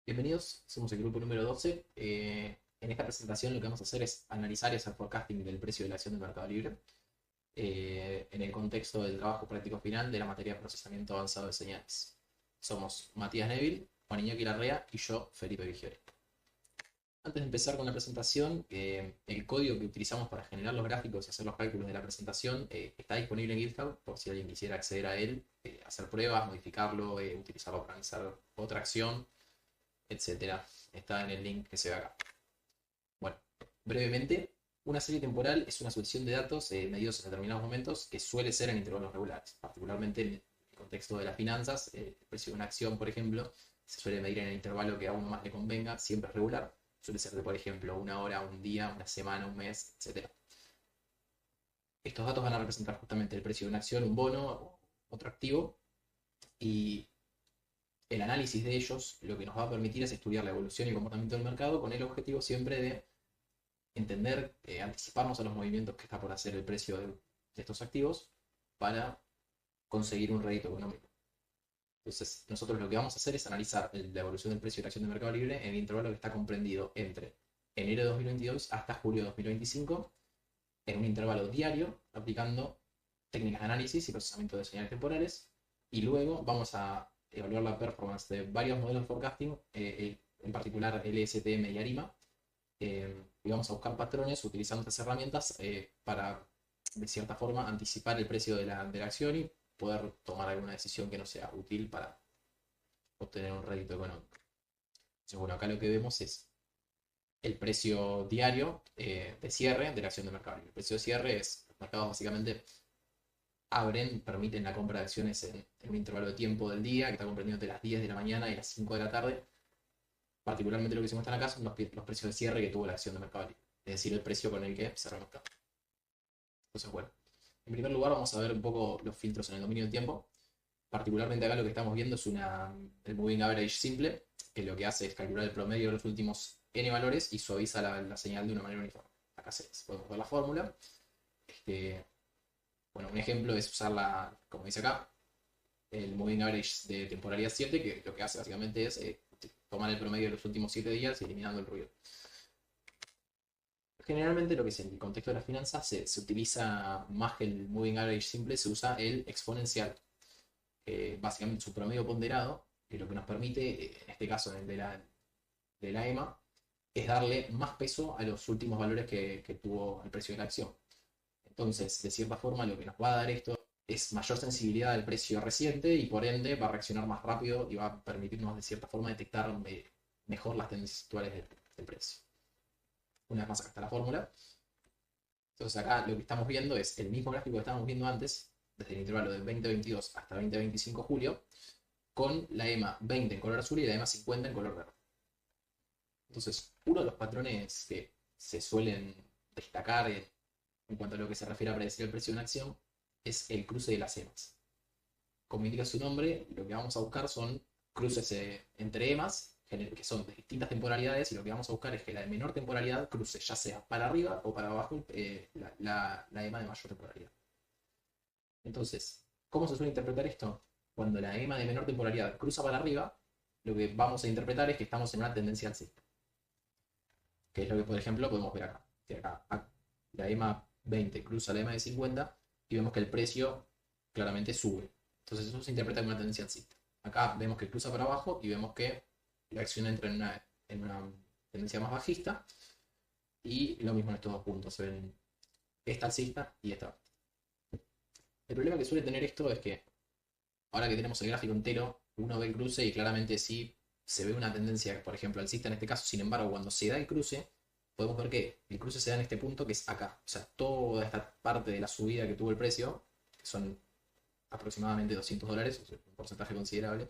Bienvenidos, somos el grupo número 12. En esta presentación lo que vamos a hacer es analizar y hacer forecasting del precio de la acción del Mercado Libre en el contexto del trabajo práctico final de la materia de procesamiento avanzado de señales. Somos Matías Neville, Juan Iñaki Larrea y yo, Felipe Vigiore. Antes de empezar con la presentación, el código que utilizamos para generar los gráficos y hacer los cálculos de la presentación está disponible en GitHub por si alguien quisiera acceder a él, hacer pruebas, modificarlo, utilizarlo para analizar otra acción, etcétera. Está en el link que se ve acá. Bueno, brevemente, una serie temporal es una sucesión de datos medidos en determinados momentos que suele ser en intervalos regulares. Particularmente en el contexto de las finanzas, el precio de una acción, por ejemplo, se suele medir en el intervalo que a uno más le convenga, siempre es regular. Suele ser de, por ejemplo, una hora, un día, una semana, un mes, etcétera. Estos datos van a representar justamente el precio de una acción, un bono o otro activo, y el análisis de ellos lo que nos va a permitir es estudiar la evolución y el comportamiento del mercado con el objetivo siempre de entender, anticiparnos a los movimientos que está por hacer el precio de estos activos para conseguir un rédito económico. Entonces, nosotros lo que vamos a hacer es analizar la evolución del precio de la acción de Mercado Libre en el intervalo que está comprendido entre enero de 2022 hasta julio de 2025, en un intervalo diario, aplicando técnicas de análisis y procesamiento de señales temporales, y luego vamos a evaluar la performance de varios modelos de forecasting, en particular LSTM y ARIMA, y vamos a buscar patrones utilizando estas herramientas para, de cierta forma, anticipar el precio de la acción y poder tomar alguna decisión que no sea útil para obtener un rédito económico. Entonces, bueno, acá lo que vemos es el precio diario de cierre de la acción de mercado. El precio de cierre es, los mercados básicamente abren, permiten la compra de acciones en un intervalo de tiempo del día que está comprendido entre las 10 de la mañana y las 5 de la tarde. Particularmente lo que se muestran acá son los precios de cierre que tuvo la acción de mercado libre, es decir, el precio con el que cerró el mercado. Entonces, bueno, en primer lugar vamos a ver un poco los filtros en el dominio del tiempo. Particularmente acá lo que estamos viendo es el Moving Average simple, que lo que hace es calcular el promedio de los últimos n valores y suaviza la señal de una manera uniforme. Acá podemos ver la fórmula. Este, bueno, un ejemplo es usar como dice acá, el Moving Average de temporalidad 7, que lo que hace básicamente es tomar el promedio de los últimos 7 días y eliminando el ruido. Generalmente lo que es en el contexto de las finanzas se utiliza más que el Moving Average simple, se usa el exponencial, básicamente su promedio ponderado, que lo que nos permite, en este caso en el de la EMA, es darle más peso a los últimos valores que tuvo el precio de la acción. Entonces, de cierta forma, lo que nos va a dar esto es mayor sensibilidad al precio reciente y por ende va a reaccionar más rápido y va a permitirnos de cierta forma detectar mejor las tendencias actuales del precio. Una vez más, acá está la fórmula. Entonces acá lo que estamos viendo es el mismo gráfico que estábamos viendo antes, desde el intervalo de 2022 hasta 2025 julio, con la EMA 20 en color azul y la EMA 50 en color verde. Entonces, uno de los patrones que se suelen destacar en cuanto a lo que se refiere a predecir el precio de una acción es el cruce de las EMAs. Como indica su nombre, lo que vamos a buscar son cruces entre EMAs, que son de distintas temporalidades, y lo que vamos a buscar es que la de menor temporalidad cruce ya sea para arriba o para abajo la EMA de mayor temporalidad. Entonces, ¿cómo se suele interpretar esto? Cuando la EMA de menor temporalidad cruza para arriba, lo que vamos a interpretar es que estamos en una tendencia alcista. Que es lo que, por ejemplo, podemos ver acá. Que acá la EMA 20 cruza la EMA de 50 y vemos que el precio claramente sube. Entonces eso se interpreta como una tendencia alcista. Acá vemos que cruza para abajo y vemos que la acción entra en una tendencia más bajista. Y lo mismo en estos dos puntos. Se ven esta alcista y esta. El problema que suele tener esto es que ahora que tenemos el gráfico entero, uno ve el cruce y claramente sí se ve una tendencia, por ejemplo, alcista en este caso. Sin embargo, cuando se da el cruce, podemos ver que el cruce se da en este punto que es acá. O sea, toda esta parte de la subida que tuvo el precio, que son aproximadamente $200, o sea, un porcentaje considerable,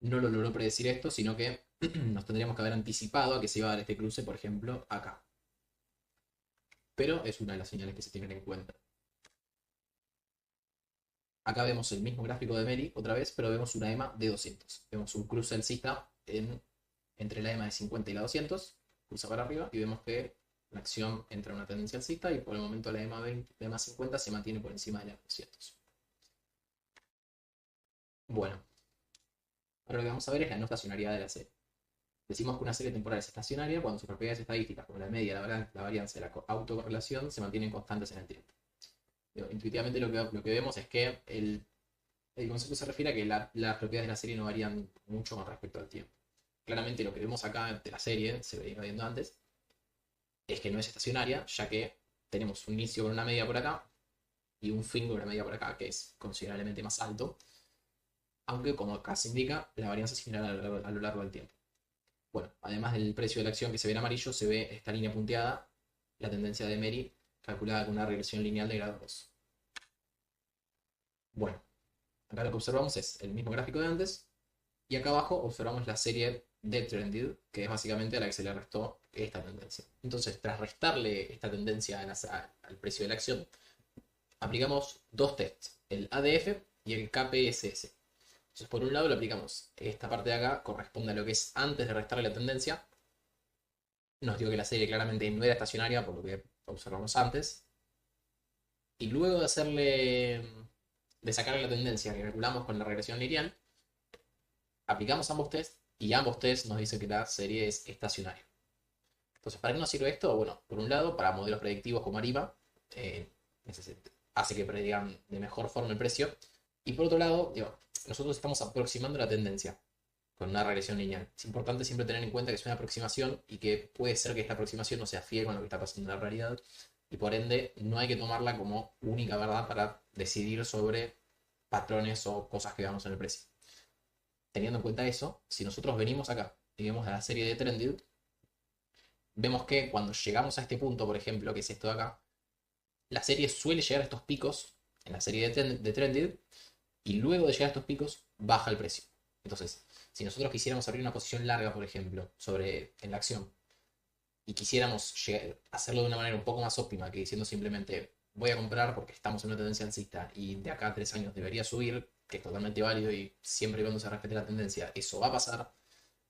no lo logró predecir esto, sino que nos tendríamos que haber anticipado a que se iba a dar este cruce, por ejemplo, acá. Pero es una de las señales que se tienen en cuenta. Acá vemos el mismo gráfico de Meli otra vez, pero vemos una EMA de 200. Vemos un cruce alcista entre la EMA de 50 y la 200, cruza para arriba y vemos que la acción entra en una tendencia alcista y por el momento la EMA 20, la EMA 50 se mantiene por encima de la 200. Bueno, Ahora lo que vamos a ver es la no estacionariedad de la serie. Decimos que una serie temporal es estacionaria cuando sus propiedades estadísticas, como la media, la varianza y la autocorrelación, se mantienen constantes en el tiempo. Intuitivamente lo que vemos es que el concepto se refiere a que las propiedades de la serie no varían mucho con respecto al tiempo. Claramente lo que vemos acá de la serie, se venía viendo antes, es que no es estacionaria, ya que tenemos un inicio con una media por acá y un fin con una media por acá, que es considerablemente más alto, aunque como acá se indica, la varianza es similar a lo largo del tiempo. Bueno, además del precio de la acción que se ve en amarillo, se ve esta línea punteada, la tendencia de Meri, calculada con una regresión lineal de grado 2. Bueno, acá lo que observamos es el mismo gráfico de antes, y acá abajo observamos la serie de Trended, que es básicamente a la que se le restó esta tendencia. Entonces, tras restarle esta tendencia al precio de la acción, aplicamos dos tests, el ADF y el KPSS. Entonces, por un lado, lo aplicamos. Esta parte de acá corresponde a lo que es antes de restarle la tendencia. Nos dio que la serie claramente no era estacionaria, por lo que observamos antes. Y luego de sacarle la tendencia que calculamos con la regresión lineal, aplicamos ambos tests y ambos tests nos dicen que la serie es estacionaria. Entonces, ¿para qué nos sirve esto? Bueno, por un lado, para modelos predictivos como Ariba, hace que predigan de mejor forma el precio. Y por otro lado, nosotros estamos aproximando la tendencia con una regresión lineal. Es importante siempre tener en cuenta que es una aproximación y que puede ser que esta aproximación no sea fiel con lo que está pasando en la realidad, y por ende no hay que tomarla como única verdad para decidir sobre patrones o cosas que veamos en el precio. Teniendo en cuenta eso, si nosotros venimos acá y vemos a la serie de Trended, vemos que cuando llegamos a este punto, por ejemplo, que es esto de acá, la serie suele llegar a estos picos en la serie de Trended, y luego de llegar a estos picos baja el precio. Entonces, si nosotros quisiéramos abrir una posición larga, por ejemplo, en la acción, y quisiéramos hacerlo de una manera un poco más óptima que diciendo simplemente voy a comprar porque estamos en una tendencia alcista y de acá a 3 años debería subir, que es totalmente válido y siempre y cuando se respete la tendencia, eso va a pasar,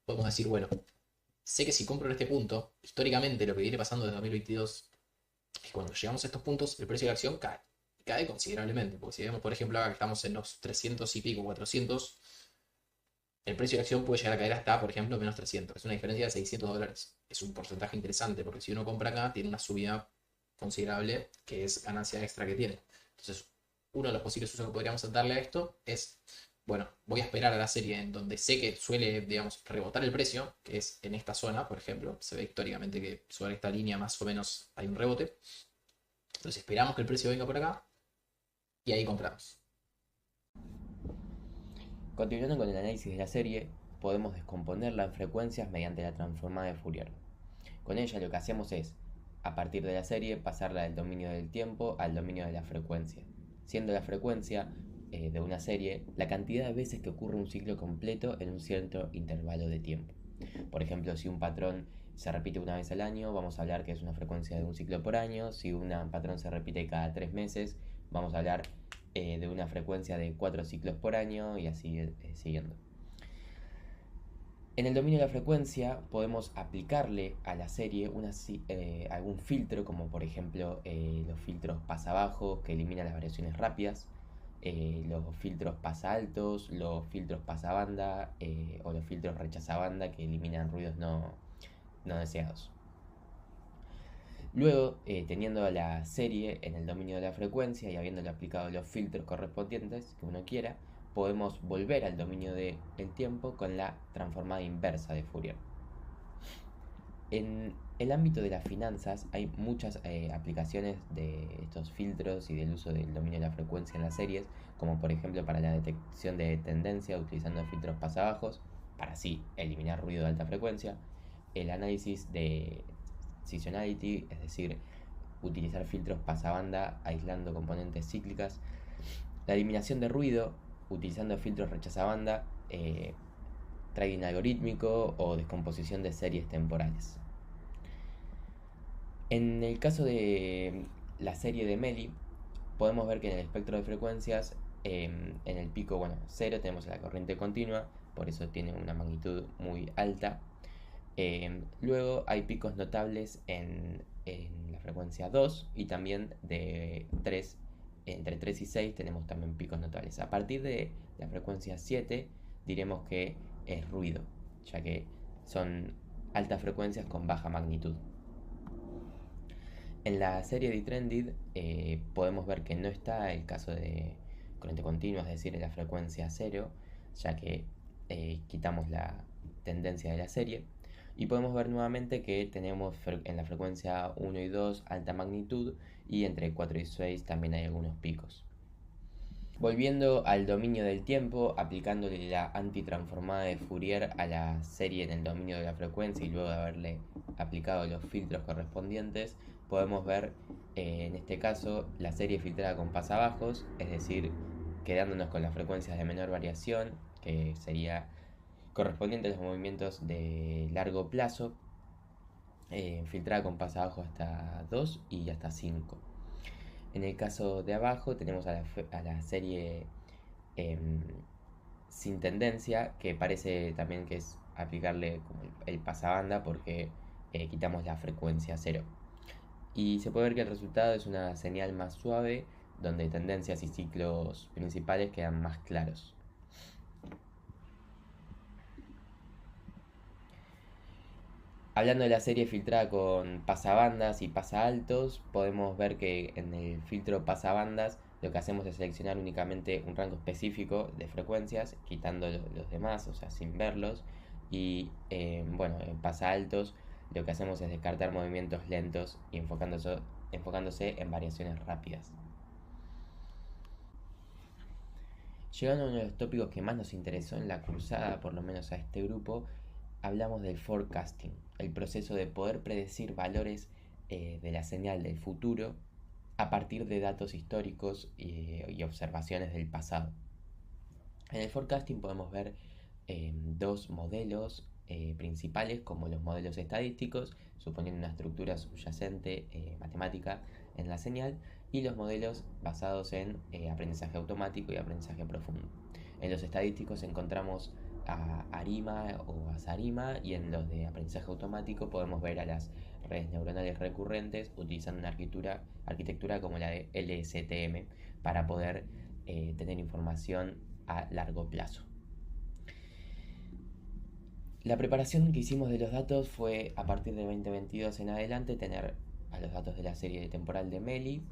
podemos decir, bueno, sé que si compro en este punto, históricamente lo que viene pasando desde 2022 es que cuando llegamos a estos puntos, el precio de la acción cae. Y cae considerablemente, porque si vemos, por ejemplo, acá que estamos en los 300 y pico, 400, el precio de acción puede llegar a caer hasta, por ejemplo, menos 300. Es una diferencia de $600. Es un porcentaje interesante, porque si uno compra acá, tiene una subida considerable, que es ganancia extra que tiene. Entonces, uno de los posibles usos que podríamos darle a esto es, bueno, voy a esperar a la serie en donde sé que suele, digamos, rebotar el precio, que es en esta zona, por ejemplo. Se ve históricamente que sobre esta línea más o menos hay un rebote. Entonces esperamos que el precio venga por acá y ahí compramos. Continuando con el análisis de la serie, podemos descomponerla en frecuencias mediante la transformada de Fourier. Con ella lo que hacemos es, a partir de la serie, pasarla del dominio del tiempo al dominio de la frecuencia, siendo la frecuencia de una serie la cantidad de veces que ocurre un ciclo completo en un cierto intervalo de tiempo. Por ejemplo, si un patrón se repite una vez al año, vamos a hablar que es una frecuencia de un ciclo por año. Si un patrón se repite cada 3 meses, vamos a hablar de una frecuencia de 4 ciclos por año y así siguiendo. En el dominio de la frecuencia podemos aplicarle a la serie algún filtro, como por ejemplo los filtros pasa abajo que eliminan las variaciones rápidas, los filtros pasa altos, los filtros pasa banda o los filtros rechaza banda que eliminan ruidos no deseados. Luego, teniendo la serie en el dominio de la frecuencia y habiéndole aplicado los filtros correspondientes que uno quiera, podemos volver al dominio del tiempo con la transformada inversa de Fourier. En el ámbito de las finanzas hay muchas aplicaciones de estos filtros y del uso del dominio de la frecuencia en las series, como por ejemplo para la detección de tendencia utilizando filtros pasabajos, para así eliminar ruido de alta frecuencia, el análisis de seasonality, es decir, utilizar filtros pasabanda aislando componentes cíclicas, la eliminación de ruido utilizando filtros rechazabanda, trading algorítmico o descomposición de series temporales. En el caso de la serie de Meli, podemos ver que en el espectro de frecuencias, en el pico 0 tenemos la corriente continua, por eso tiene una magnitud muy alta. Luego hay picos notables en la frecuencia 2 y también de 3, entre 3 y 6 tenemos también picos notables. A partir de la frecuencia 7 diremos que es ruido, ya que son altas frecuencias con baja magnitud. En la serie de Trended podemos ver que no está el caso de corriente continua, es decir, en la frecuencia cero, ya que quitamos la tendencia de la serie. Y podemos ver nuevamente que tenemos en la frecuencia 1 y 2 alta magnitud y entre 4 y 6 también hay algunos picos. Volviendo al dominio del tiempo, aplicándole la antitransformada de Fourier a la serie en el dominio de la frecuencia y luego de haberle aplicado los filtros correspondientes, podemos ver en este caso la serie filtrada con pasabajos, es decir, quedándonos con las frecuencias de menor variación, que sería correspondiente a los movimientos de largo plazo, filtrada con pasabajos hasta 2 y hasta 5. En el caso de abajo tenemos a la serie sin tendencia, que parece también que es aplicarle como el pasabanda porque quitamos la frecuencia cero. Y se puede ver que el resultado es una señal más suave, donde tendencias y ciclos principales quedan más claros. Hablando de la serie filtrada con pasabandas y pasaaltos, podemos ver que en el filtro pasabandas lo que hacemos es seleccionar únicamente un rango específico de frecuencias, quitando los demás, o sea, sin verlos. Y bueno, en pasaaltos lo que hacemos es descartar movimientos lentos y enfocándose en variaciones rápidas. Llegando a uno de los tópicos que más nos interesó en la cruzada, por lo menos a este grupo, hablamos del forecasting, el proceso de poder predecir valores de la señal del futuro a partir de datos históricos y observaciones del pasado. En el forecasting podemos ver dos modelos principales, como los modelos estadísticos, suponiendo una estructura subyacente matemática en la señal, y los modelos basados en aprendizaje automático y aprendizaje profundo. En los estadísticos encontramos a ARIMA o a SARIMA, y en los de aprendizaje automático podemos ver a las redes neuronales recurrentes utilizando una arquitectura como la de LSTM para poder tener información a largo plazo. La preparación que hicimos de los datos fue a partir de 2022 en adelante tener a los datos de la serie temporal de Meli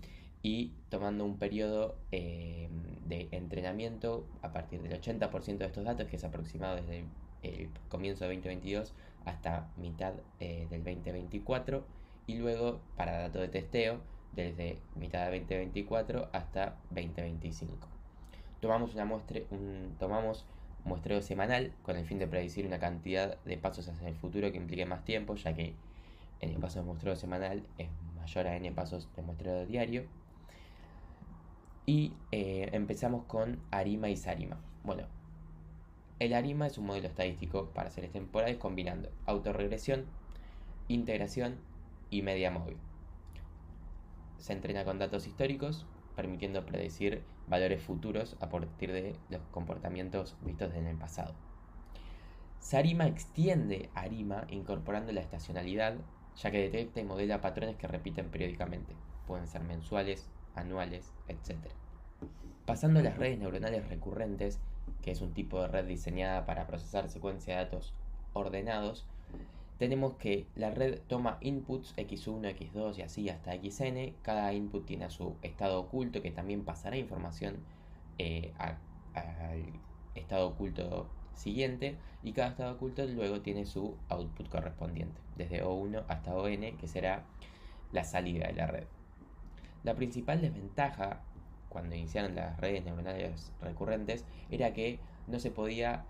y tomando un periodo de entrenamiento a partir del 80% de estos datos, que es aproximado desde el comienzo de 2022 hasta mitad del 2024, y luego para datos de testeo desde mitad de 2024 hasta 2025. Tomamos muestreo semanal con el fin de predecir una cantidad de pasos hacia el futuro que implique más tiempo, ya que n pasos de muestreo semanal es mayor a n pasos de muestreo diario. Y empezamos con ARIMA y SARIMA. Bueno, el ARIMA es un modelo estadístico para series temporales combinando autorregresión, integración y media móvil. Se entrena con datos históricos, permitiendo predecir valores futuros a partir de los comportamientos vistos en el pasado. SARIMA extiende ARIMA incorporando la estacionalidad, ya que detecta y modela patrones que repiten periódicamente. Pueden ser mensuales, anuales, etc. Pasando a las redes neuronales recurrentes, que es un tipo de red diseñada para procesar secuencias de datos ordenados, tenemos que la red toma inputs x1, x2 y así hasta xn. Cada input tiene su estado oculto, que también pasará información al estado oculto siguiente, y cada estado oculto luego tiene su output correspondiente, desde O1 hasta On, que será la salida de la red. La principal desventaja cuando iniciaron las redes neuronales recurrentes era que no se podía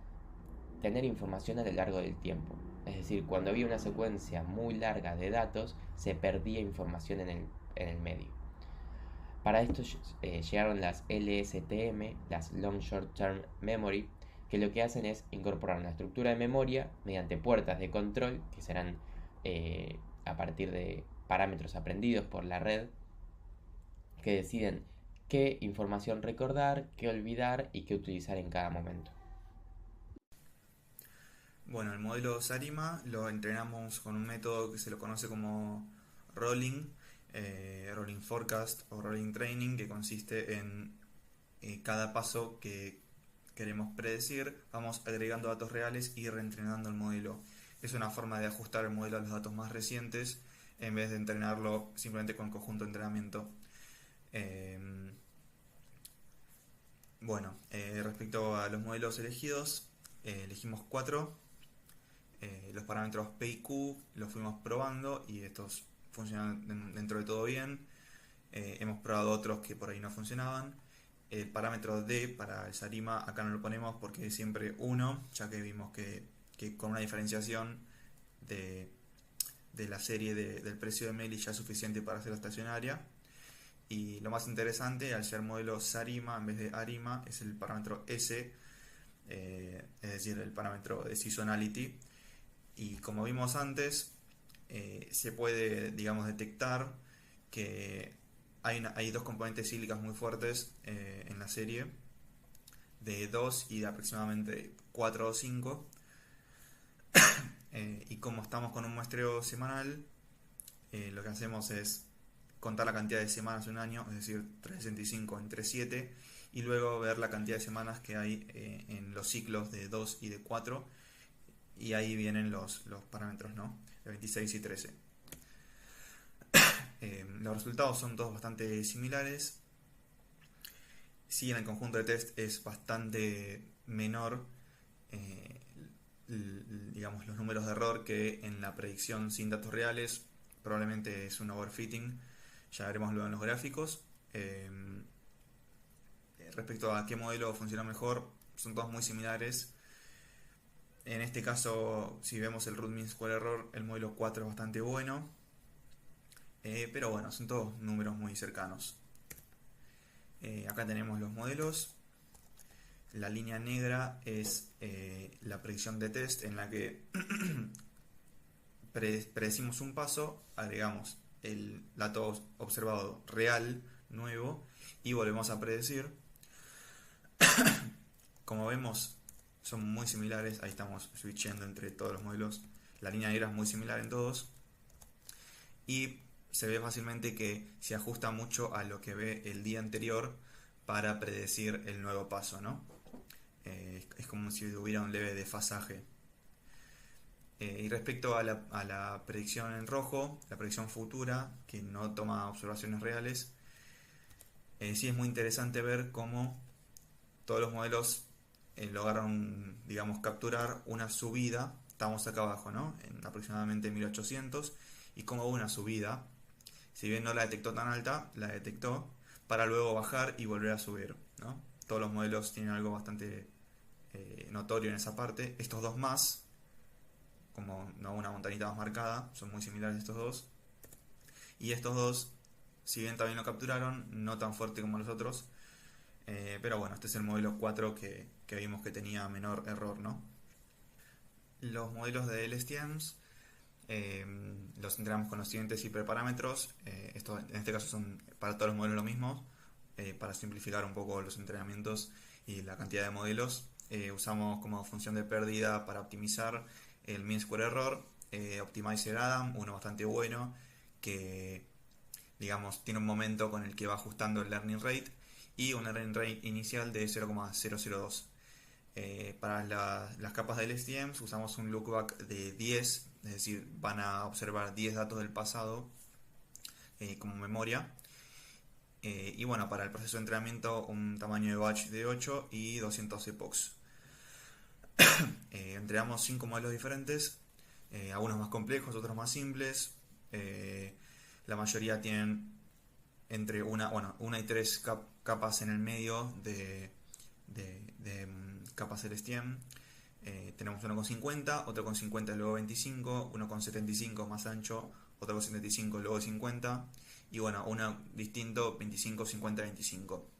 tener información a lo largo del tiempo. Es decir, cuando había una secuencia muy larga de datos, se perdía información en el medio. Para esto llegaron las LSTM, las Long Short Term Memory, que lo que hacen es incorporar una estructura de memoria mediante puertas de control, que serán a partir de parámetros aprendidos por la red, que deciden qué información recordar, qué olvidar y qué utilizar en cada momento. Bueno, el modelo SARIMA lo entrenamos con un método que se lo conoce como Rolling, Rolling Forecast o Rolling Training, que consiste en cada paso que queremos predecir, vamos agregando datos reales y reentrenando el modelo. Es una forma de ajustar el modelo a los datos más recientes en vez de entrenarlo simplemente con conjunto de entrenamiento. Respecto a los modelos elegidos, elegimos 4. Los parámetros P y Q los fuimos probando y estos funcionan dentro de todo bien. Hemos probado otros que por ahí no funcionaban. El parámetro D para el Sarima acá no lo ponemos porque es siempre 1, ya que vimos que con una diferenciación de la serie del precio de Meli ya es suficiente para hacerla estacionaria. Y lo más interesante, al ser modelo Sarima en vez de Arima, es el parámetro S, es decir, el parámetro de seasonality. Y como vimos antes, se puede, digamos, detectar que hay dos componentes cíclicas muy fuertes en la serie, de 2 y de aproximadamente 4 o 5. Y como estamos con un muestreo semanal, lo que hacemos es contar la cantidad de semanas de un año, es decir, 365 entre 7, y luego ver la cantidad de semanas que hay en los ciclos de 2 y de 4, y ahí vienen los parámetros, ¿no? De 26 y 13. Los resultados son todos bastante similares. Si en el conjunto de test es bastante menor, digamos, los números de error que en la predicción sin datos reales, probablemente es un overfitting. Ya veremos luego en los gráficos. Respecto a qué modelo funciona mejor, son todos muy similares. En este caso, si vemos el root mean square error, el modelo 4 es bastante bueno. Pero bueno, son todos números muy cercanos. Acá tenemos los modelos. La línea negra es la predicción de test, en la que predecimos un paso, agregamos el dato observado real, nuevo, y volvemos a predecir. Como vemos, son muy similares. Ahí estamos switchando entre todos los modelos. La línea negra es muy similar en todos. Y se ve fácilmente que se ajusta mucho a lo que ve el día anterior para predecir el nuevo paso, ¿no? Es como si hubiera un leve desfasaje. Y respecto a la predicción en rojo, la predicción futura, que no toma observaciones reales, sí es muy interesante ver cómo todos los modelos lograron, digamos, capturar una subida. Estamos acá abajo, ¿no? En aproximadamente 1800, y cómo hubo una subida. Si bien no la detectó tan alta, la detectó para luego bajar y volver a subir, ¿no? Todos los modelos tienen algo bastante notorio en esa parte. Estos dos más, como no una montañita más marcada, son muy similares estos dos. Y estos dos, si bien también lo capturaron, no tan fuerte como los otros. Pero bueno, este es el modelo 4 que vimos que tenía menor error, ¿no? Los modelos de LSTMs los entrenamos con los siguientes hiperparámetros. Esto en este caso son para todos los modelos lo mismo. Para simplificar un poco los entrenamientos y la cantidad de modelos, usamos como función de pérdida para optimizar el mean square error, Optimizer Adam, uno bastante bueno que, digamos, tiene un momento con el que va ajustando el learning rate, y un learning rate inicial de 0,002. Para las capas de LSTMs usamos un lookback de 10, es decir, van a observar 10 datos del pasado como memoria. Y bueno, para el proceso de entrenamiento, un tamaño de batch de 8 y 200 epochs. Entrenamos 5 modelos diferentes, algunos más complejos, otros más simples. La mayoría tienen entre una y 3 capas en el medio de capas LSTM. Tenemos uno con 50, otro con 50, luego 25, uno con 75 más ancho, otro con 75, luego 50, y bueno, uno distinto, 25, 50, 25.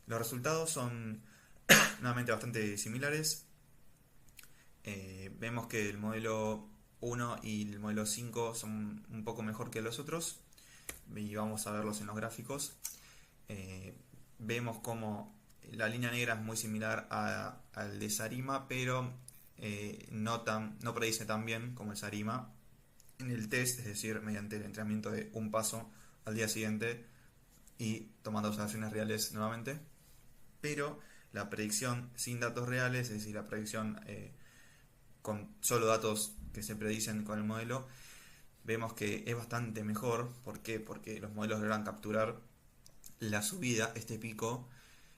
Los resultados son nuevamente bastante similares. Vemos que el modelo 1 y el modelo 5 son un poco mejor que los otros, y vamos a verlos en los gráficos. Vemos como la línea negra es muy similar al de Sarima, pero no predice tan bien como el Sarima en el test, es decir, mediante el entrenamiento de un paso al día siguiente y tomando observaciones reales nuevamente. Pero la predicción sin datos reales, es decir, la predicción con solo datos que se predicen con el modelo, vemos que es bastante mejor. ¿Por qué? Porque los modelos logran capturar la subida, este pico,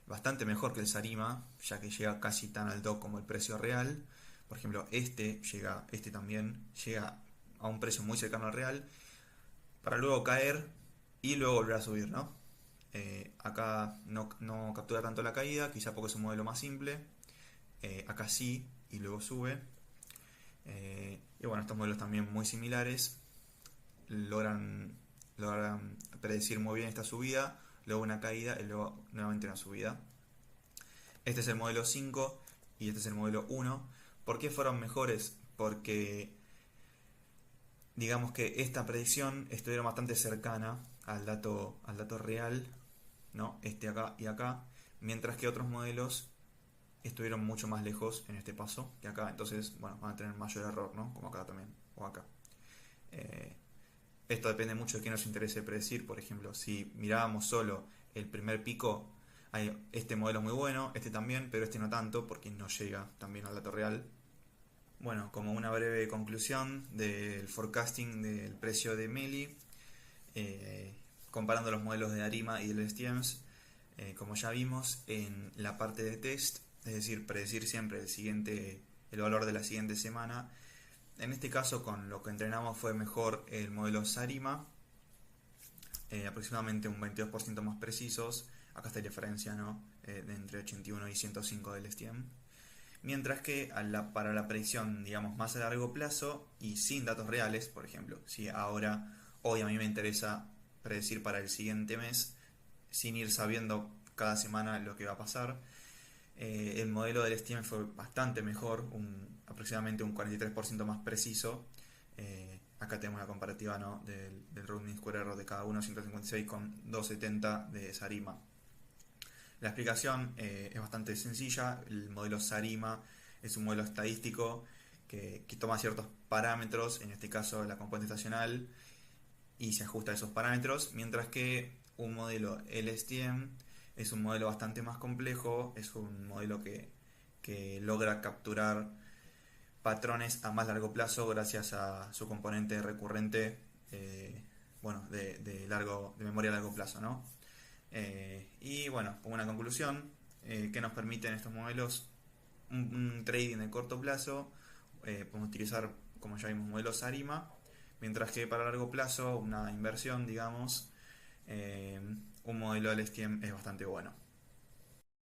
bastante mejor que el Sarima, ya que llega casi tan alto como el precio real. Por ejemplo, este también llega a un precio muy cercano al real, para luego caer y luego volver a subir, ¿no? Acá no captura tanto la caída, quizá porque es un modelo más simple. Acá sí, y luego sube. Y bueno, estos modelos también muy similares logran predecir muy bien esta subida, luego una caída y luego nuevamente una subida. Este es el modelo 5 y este es el modelo 1. ¿Por qué fueron mejores? Porque digamos que esta predicción estuvieron bastante cercana al dato real, ¿no? Este acá y acá, mientras que otros modelos estuvieron mucho más lejos en este paso que acá. Entonces, bueno, van a tener mayor error, ¿no? Como acá también, o acá. Esto depende mucho de qué nos interese predecir. Por ejemplo, si mirábamos solo el primer pico, este modelo es muy bueno, este también, pero este no tanto, porque no llega también al dato real. Bueno, como una breve conclusión del forecasting del precio de Meli, comparando los modelos de Arima y del STMs, como ya vimos en la parte de test, es decir, predecir siempre el valor de la siguiente semana. En este caso, con lo que entrenamos, fue mejor el modelo Sarima, aproximadamente un 22% más precisos. Acá está la diferencia, ¿no? De entre 81 y 105 del STM. Mientras que para la predicción, digamos, más a largo plazo y sin datos reales, por ejemplo, si hoy a mí me interesa predecir para el siguiente mes, sin ir sabiendo cada semana lo que va a pasar, el modelo del STM fue bastante mejor, aproximadamente un 43% más preciso. Acá tenemos la comparativa, ¿no? del root mean square error de cada uno, 156 con 270 de Sarima. La explicación es bastante sencilla. El modelo Sarima es un modelo estadístico que toma ciertos parámetros, en este caso la componente estacional, y se ajusta a esos parámetros, mientras que un modelo LSTM es un modelo bastante más complejo, es un modelo que logra capturar patrones a más largo plazo gracias a su componente recurrente, de memoria a largo plazo, ¿no? Y bueno, como una conclusión, ¿qué nos permiten estos modelos? Un trading de corto plazo, podemos utilizar, como ya vimos, modelos Arima, mientras que para largo plazo, una inversión, digamos, un modelo LSTM es bastante bueno.